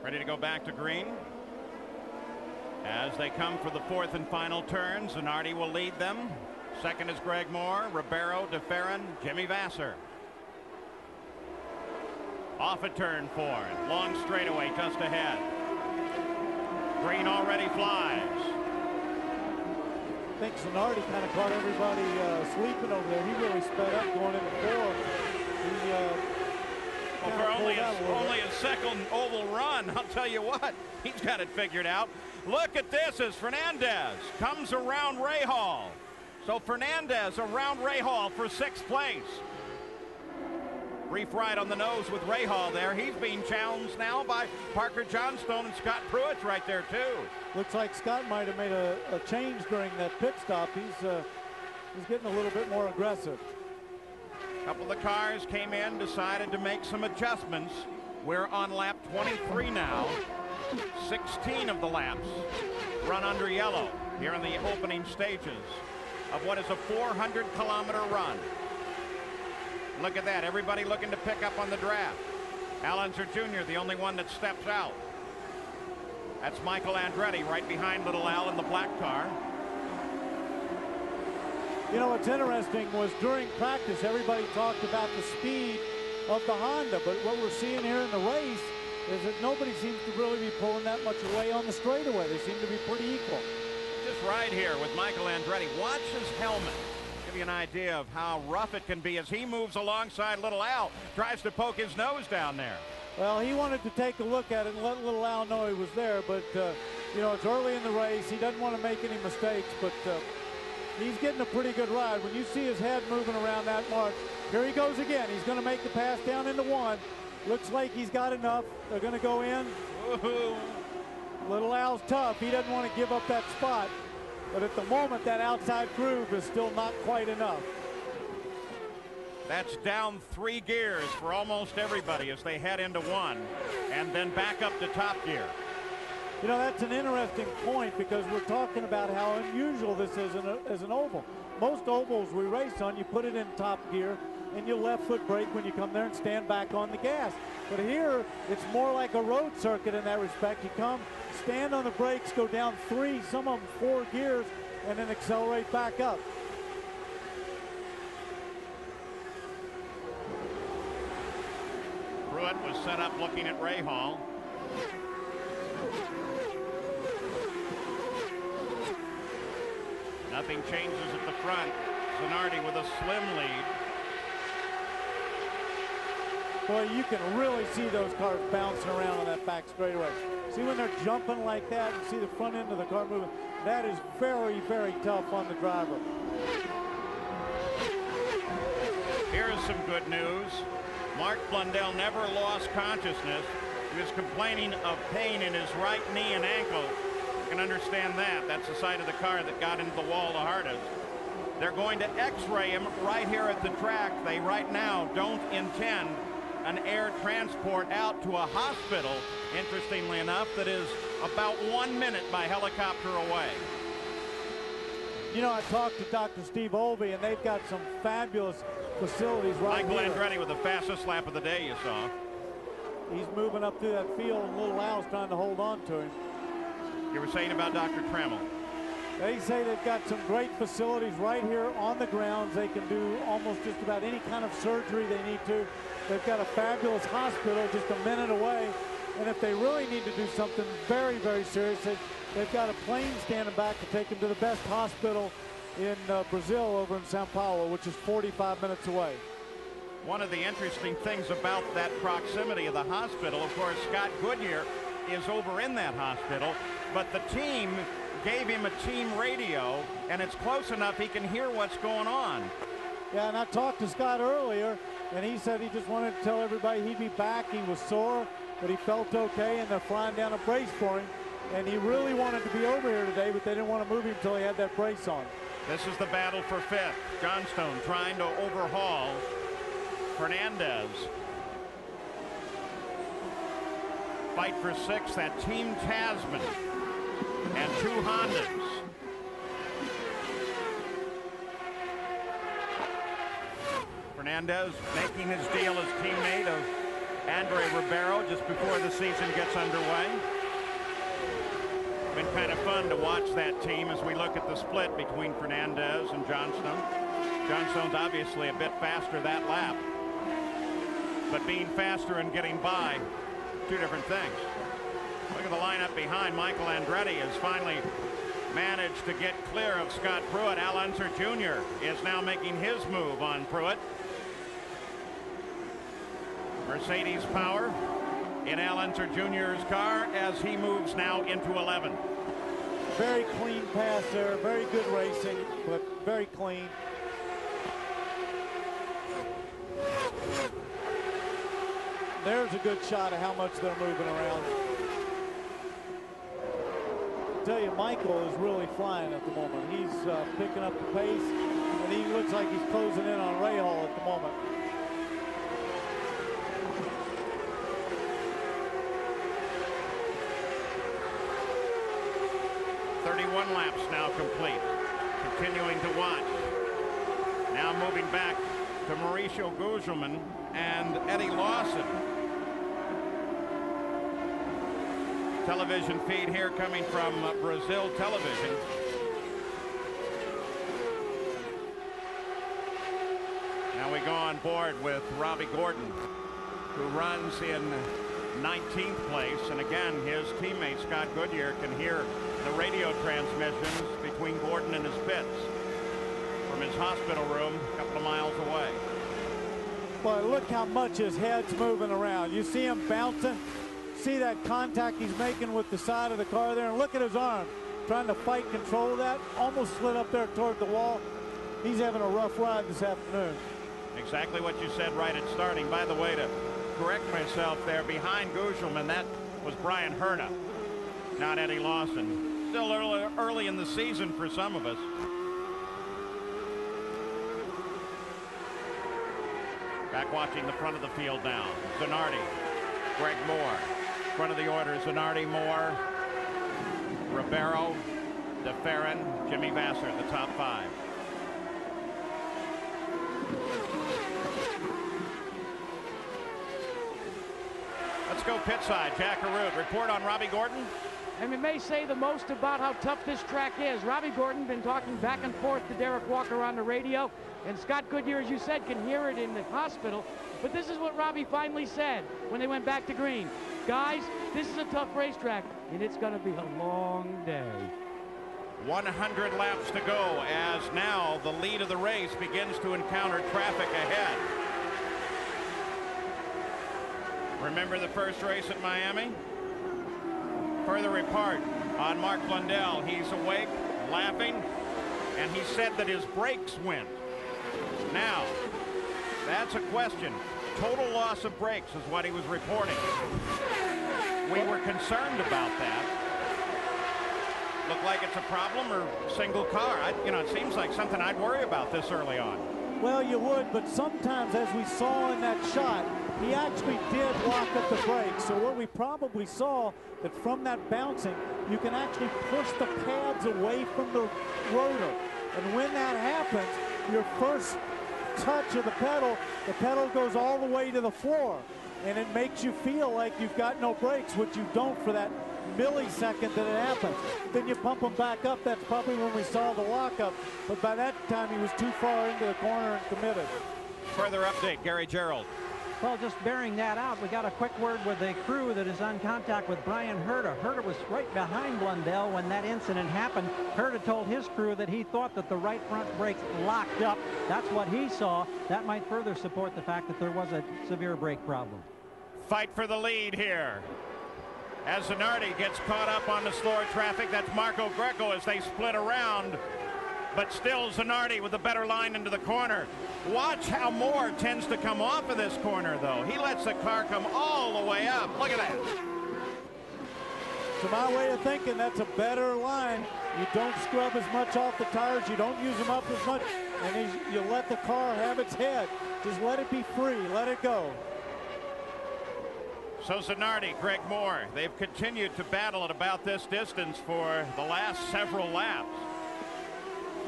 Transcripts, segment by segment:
Ready to go back to green. As they come for the fourth and final turn, Zanardi will lead them. Second is Greg Moore, Ribeiro, DeFerrin, Jimmy Vasser. Off at turn 4, long straightaway just ahead. Green already flies. I think Zanardi kind of caught everybody sleeping over there. He really sped up going into 4. He well, for only a second oval run, I'll tell you what, he's got it figured out. Look at this as Fernandez comes around Rahal. So Fernandez around Rahal for 6th place. Brief ride on the nose with Rahal there. He's being challenged now by Parker Johnstone, and Scott Pruitt's right there too. Looks like Scott might have made a change during that pit stop. He's getting a little bit more aggressive. A couple of the cars came in, decided to make some adjustments. We're on lap 23 now. 16 of the laps run under yellow here in the opening stages of what is a 400-kilometer run. Look at that, everybody looking to pick up on the draft. Alonso Jr., the only one that steps out. That's Michael Andretti right behind little Al in the black car. You know, what's interesting was during practice, everybody talked about the speed of the Honda, but what we're seeing here in the race is that nobody seems to really be pulling that much away on the straightaway. They seem to be pretty equal. Just right here with Michael Andretti. Watch his helmet. Give you an idea of how rough it can be as he moves alongside little Al, tries to poke his nose down there. Well, he wanted to take a look at it and let little Al know he was there, but you know, it's early in the race. He doesn't want to make any mistakes, but he's getting a pretty good ride. When you see his head moving around that mark, here he goes again. He's going to make the pass down into 1. Looks like he's got enough. They're going to go in. Little Al's tough. He doesn't want to give up that spot. But at the moment, that outside groove is still not quite enough. That's down 3 gears for almost everybody as they head into 1 and then back up to top gear. You know, that's an interesting point because we're talking about how unusual this is as an oval. Most ovals we race on, you put it in top gear and you left foot brake when you come there and stand back on the gas. But here, it's more like a road circuit in that respect. You come, stand on the brakes, go down 3, some of them 4 gears, and then accelerate back up. Pruitt was set up looking at Rahal. Nothing changes at the front. Zanardi with a slim lead. Boy, you can really see those cars bouncing around on that back straightaway. See when they're jumping like that and see the front end of the car moving? That is very, very tough on the driver. Here's some good news. Mark Blundell never lost consciousness. He was complaining of pain in his right knee and ankle. You can understand that. That's the side of the car that got into the wall the hardest. They're going to x-ray him right here at the track. They right now don't intend an air transport out to a hospital, interestingly enough, that is about 1 minute by helicopter away. You know, I talked to Dr. Steve Olby, and they've got some fabulous facilities right here. Michael Andretti with the fastest lap of the day, you saw. He's moving up through that field, and little Al's trying to hold on to him. You were saying about Dr. Trammell. They say they've got some great facilities right here on the grounds. They can do almost just about any kind of surgery they need to. They've got a fabulous hospital just a minute away. And if they really need to do something very, very serious, they've got a plane standing back to take them to the best hospital in Brazil over in Sao Paulo, which is 45 minutes away. One of the interesting things about that proximity of the hospital, of course, Scott Goodyear is over in that hospital, but the team gave him a team radio, and it's close enough he can hear what's going on. Yeah, and I talked to Scott earlier, and he said he just wanted to tell everybody he'd be back. He was sore, but he felt okay, and they're flying down a brace for him. And he really wanted to be over here today, but they didn't want to move him until he had that brace on. This is the battle for 5th. Johnstone trying to overhaul Fernandez. Fight for 6th, that Team Tasman and 2 Hondas. Fernandez making his deal as teammate of Andre Ribeiro just before the season gets underway. Been kind of fun to watch that team as we look at the split between Fernandez and Johnstone. Johnstone's obviously a bit faster that lap, but being faster and getting by, two different things. Look at the lineup behind. Michael Andretti has finally managed to get clear of Scott Pruitt. Al Unser Jr. is now making his move on Pruitt. Mercedes power in Al Unser Jr.'s car as he moves now into 11. Very clean pass there, very good racing, but very clean. There's a good shot of how much they're moving around. I tell you, Michael is really flying at the moment. He's picking up the pace, and he looks like he's closing in on Rahal at the moment. Laps now complete. Continuing to watch. Now moving back to Mauricio Gugelmin and Eddie Lawson. Television feed here coming from Brazil Television. Now we go on board with Robbie Gordon, who runs in 19th place, and again his teammate Scott Goodyear can hear the radio transmissions between Gordon and his pits from his hospital room a couple of miles away. But look how much his head's moving around. You see him bouncing, see that contact he's making with the side of the car there, and look at his arm trying to fight control of that. Almost slid up there toward the wall. He's having a rough ride this afternoon. Exactly what you said right at starting. By the way, to correct myself there, behind Gugelmin, that was Brian Herta, not Eddie Lawson. Still early in the season for some of us. Back watching the front of the field now. Zanardi, Greg Moore. Front of the order, Zanardi, Moore, Ribeiro, DeFerrin, Jimmy Vasser, the top five. Let's go pit side. Jack Arute, report on Robbie Gordon. And we may say the most about how tough this track is. Robbie Gordon been talking back and forth to Derek Walker on the radio, and Scott Goodyear, as you said, can hear it in the hospital. But this is what Robbie finally said when they went back to green. Guys, this is a tough racetrack, and it's going to be a long day. 100 laps to go as now the lead of the race begins to encounter traffic ahead. Remember the first race at Miami? Further apart on Mark Blundell. He's awake, laughing, and he said that his brakes went. Now, that's a question. Total loss of brakes is what he was reporting. We were concerned about that. Look like it's a problem or single car. It seems like something I'd worry about this early on. Well, you would, but sometimes, as we saw in that shot, he actually did lock up the brakes. So what we probably saw, that from that bouncing, you can actually push the pads away from the rotor. And when that happens, your first touch of the pedal goes all the way to the floor. And it makes you feel like you've got no brakes, which you don't for that millisecond that it happens. Then you pump them back up. That's probably when we saw the lockup. But by that time, he was too far into the corner and committed. Further update, Gary Gerald. Well, just bearing that out, we got a quick word with the crew that is on contact with Brian Herta. Herta was right behind Blundell when that incident happened. Herta told his crew that he thought that the right front brakes locked up. That's what he saw. That might further support the fact that there was a severe brake problem. Fight for the lead here. As Zanardi gets caught up on the slower traffic, that's Marco Greco as they split around. But still Zanardi with a better line into the corner. Watch how Moore tends to come off of this corner, though. He lets the car come all the way up. Look at that. To my way of thinking, that's a better line. You don't scrub as much off the tires. You don't use them up as much. And you let the car have its head. Just let it be free. Let it go. So Zanardi, Greg Moore, they've continued to battle at about this distance for the last several laps.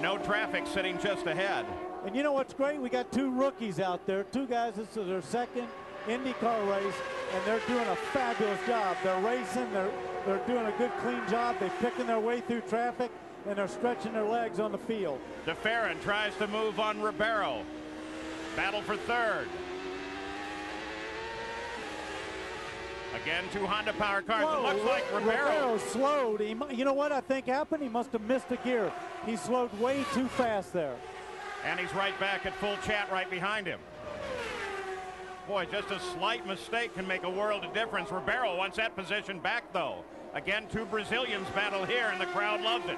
No traffic sitting just ahead. And you know what's great? We got two rookies out there. Two guys, this is their second IndyCar race, and they're doing a fabulous job. They're racing, they're doing a good, clean job. They're picking their way through traffic, and they're stretching their legs on the field. DeFerrin tries to move on Ribeiro. Battle for third. Again, 2 Honda Power cars. Whoa, It looks like Ribeiro slowed. You know what I think happened? He must have missed a gear. He slowed way too fast there. And he's right back at full chat right behind him. Boy, just a slight mistake can make a world of difference. Ribeiro wants that position back, though. Again, 2 Brazilians battle here, and the crowd loves it.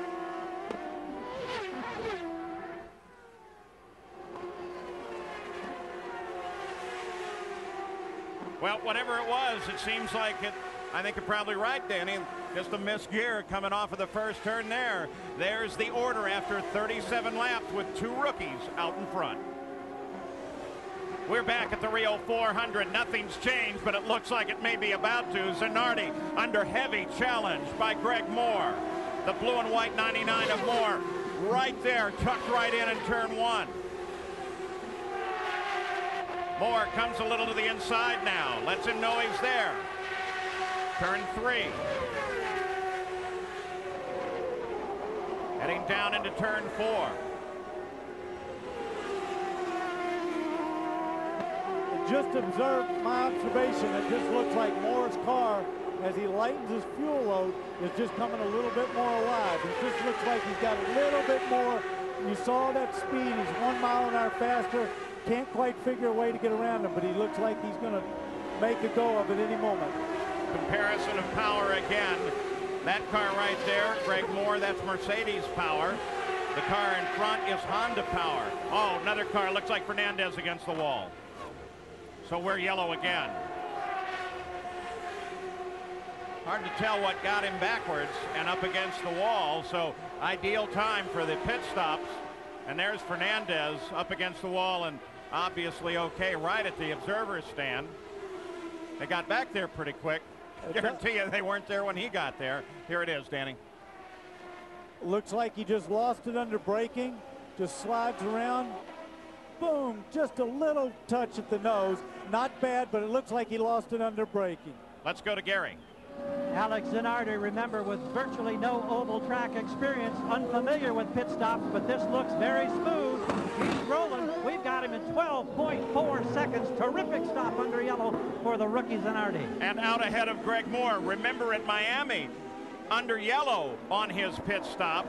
Well, whatever it was, it seems like it. I think you're probably right, Danny. Just a missed gear coming off of the first turn there. There's the order after 37 laps with 2 rookies out in front. We're back at the Rio 400. Nothing's changed, but it looks like it may be about to. Zanardi under heavy challenge by Greg Moore. The blue and white 99 of Moore right there, tucked right in turn 1. Moore comes a little to the inside now. Lets him know he's there. Turn 3. Heading down into turn 4. Just observe my observation. It just looks like Moore's car, as he lightens his fuel load, is just coming a little bit more alive. It just looks like he's got a little bit more. You saw that speed. He's 1 mile an hour faster. Can't quite figure a way to get around him, but he looks like he's going to make a go of it any moment. Comparison of power again. That car right there, Greg Moore, that's Mercedes power. The car in front is Honda power. Oh, another car. Looks like Fernandez against the wall. So we're yellow again. Hard to tell what got him backwards and up against the wall. So ideal time for the pit stops. And there's Fernandez up against the wall and obviously okay right at the observer's stand. They got back there pretty quick. Guarantee you they weren't there when he got there. Here it is, Danny. Looks like he just lost it under braking. Just slides around. Boom, just a little touch at the nose. Not bad, but it looks like he lost it under braking. Let's go to Gary. Alex Zanardi, remember, with virtually no oval track experience, unfamiliar with pit stops, but this looks very smooth. He's rolling. We've got him in 12.4 seconds. Terrific stop under yellow for the rookie Zanardi. And out ahead of Greg Moore. Remember at Miami, under yellow on his pit stop,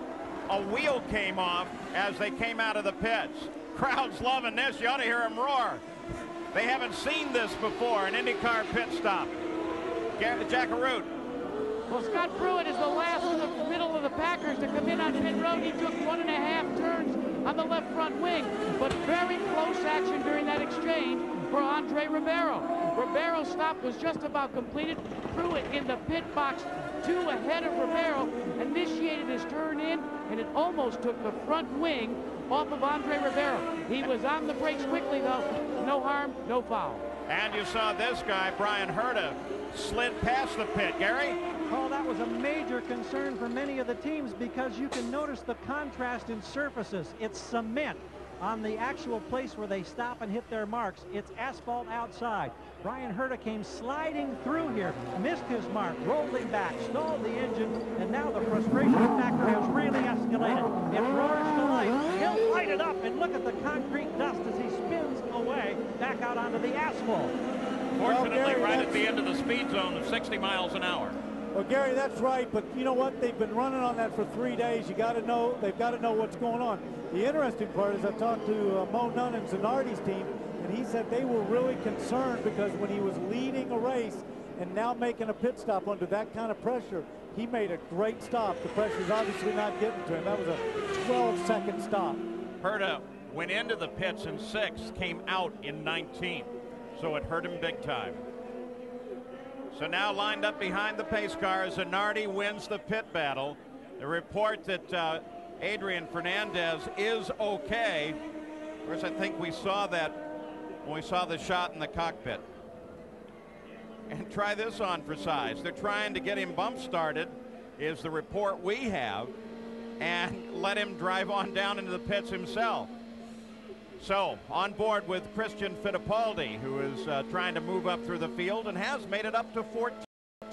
a wheel came off as they came out of the pits. Crowd's loving this. You ought to hear them roar. They haven't seen this before, an IndyCar pit stop. Jack Arute. Well, Scott Pruitt is the last in the middle of the Packers to come in on pit road. He took 1.5 turns on the left front wing, but very close action during that exchange for Andre Ribeiro. Ribeiro's stop was just about completed. Pruitt in the pit box, 2 ahead of Ribeiro, initiated his turn in, and it almost took the front wing off of Andre Ribeiro. He was on the brakes quickly, though. No harm, no foul. And you saw this guy, Brian Herta, slid past the pit. Gary? Oh, that was a major concern for many of the teams because you can notice the contrast in surfaces. It's cement on the actual place where they stop and hit their marks. It's asphalt outside. Brian Herta came sliding through here, missed his mark, rolled him back, stalled the engine, and now the frustration factor has really escalated. It roars to life. He'll light it up, and look at the concrete dust as he spins away back out onto the asphalt. Fortunately, well, Gary, right at the end of the speed zone of 60 miles an hour. Well, Gary, that's right, but you know what? They've been running on that for 3 days. You got to know, they've got to know what's going on. The interesting part is I talked to Mo Nunn and Zanardi's team, and he said they were really concerned because when he was leading a race and now making a pit stop under that kind of pressure, he made a great stop. The pressure's obviously not getting to him. That was a 12-second stop. Herta went into the pits in 6th, came out in 19th, so it hurt him big time. So now lined up behind the pace car, Zanardi wins the pit battle. The report that Adrian Fernandez is okay. Of course, I think we saw that when we saw the shot in the cockpit. And try this on for size. They're trying to get him bump started, is the report we have, and let him drive on down into the pits himself. So, on board with Christian Fittipaldi, who is trying to move up through the field and has made it up to 14.